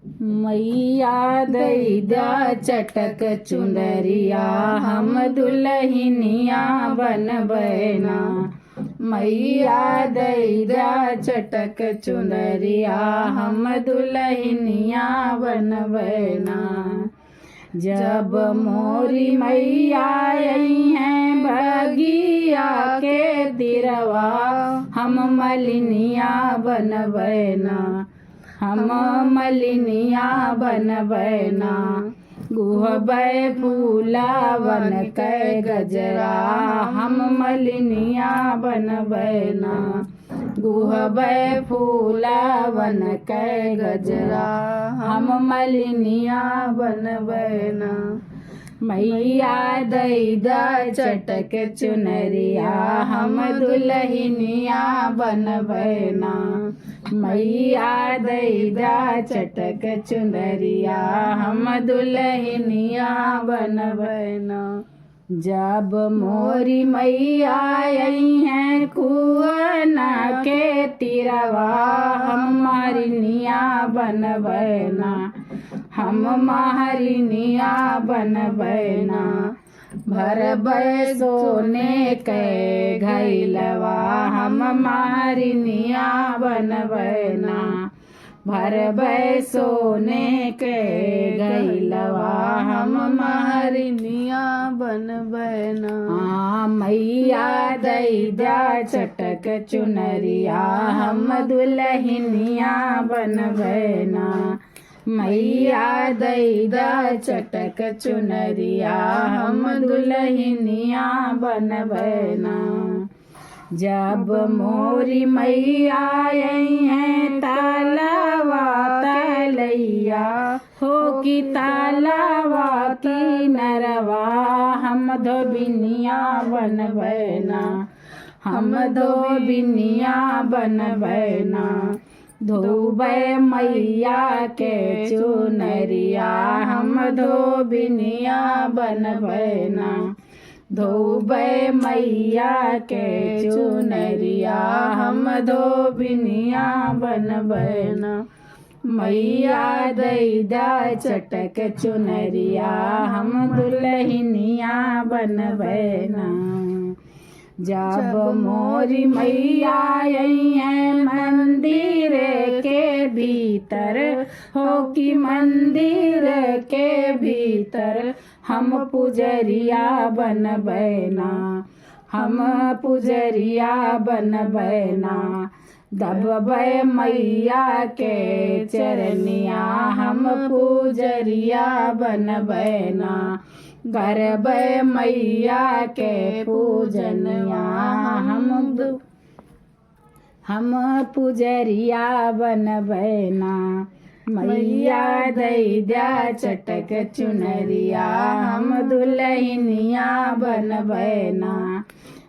मैया दई द्या चटक चुंदरिया हम दुल्हनिया बनबैना। मैया दई द्या चटक चुंदरिया हम दुल्हनिया बनबैना। जब मोरी मैया आई हैं बगिया के तिरवा हम मलिनिया बनबैना। हम मलिनिया बनबैना। गुहबै फूलावन कै गजरा हम मलिनिया बनबैना। गुहबै फूलावन कै गजरा हम मलिनिया बनबैना। मैया दई द्या चटक चुनरिया हम दुल्हनिया बनबैना। मैया दई द्या चटक चुनरिया हम दुल्हनिया बनबैना। जब मोरी मैया आई हैं कुआना के तिरवा हम महरनिया बनबैना। हम महरनिया बनबैना। भरबै सोने के घैलवा हम महरनिया बनबैना। भरबै सोने के घैलवा हम महरनिया बनबैना। मैया दई द्या चटक चुनरिया हम दुल्हनिया बनबैना। मैया दई द्या चटक चुनरिया हम दुल्हनिया बनबैना। जब मोरी मैया आई हैं तालावा तलैया हो कि तालावा की नरवा हम धोबिनिया बनबैना। हम धोबिनिया बनबैना। धोबै मैया के चुनरिया हम धोबिनिया बनबैना। धोबै मैया के चुनरिया हम धोबिनिया बनबैना। मैया दई द्या चटक चुनरिया हम दुल्हनिया बनबैना। जब मोरी मैया आई हैं मंदिर के भीतर हो कि मंदिर के भीतर हम पुजरिया बनबैना। हम पुजरिया बनबैना। दबबै मैया के चरनिया हम पुजरिया बनबैना। करबै मैया के पूजनिया हम पुजरिया बनबैना। मैया दई द्या चटक चुनरिया हम दुल्हनिया बनबैना।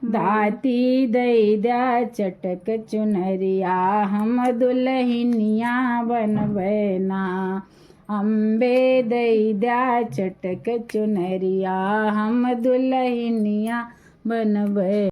दाती दई द्या चटक चुनरिया हम दुल्हनिया बनबैना। अम्बे दई द्या चटक चुनरिया हम दुल्हनिया बनबैना।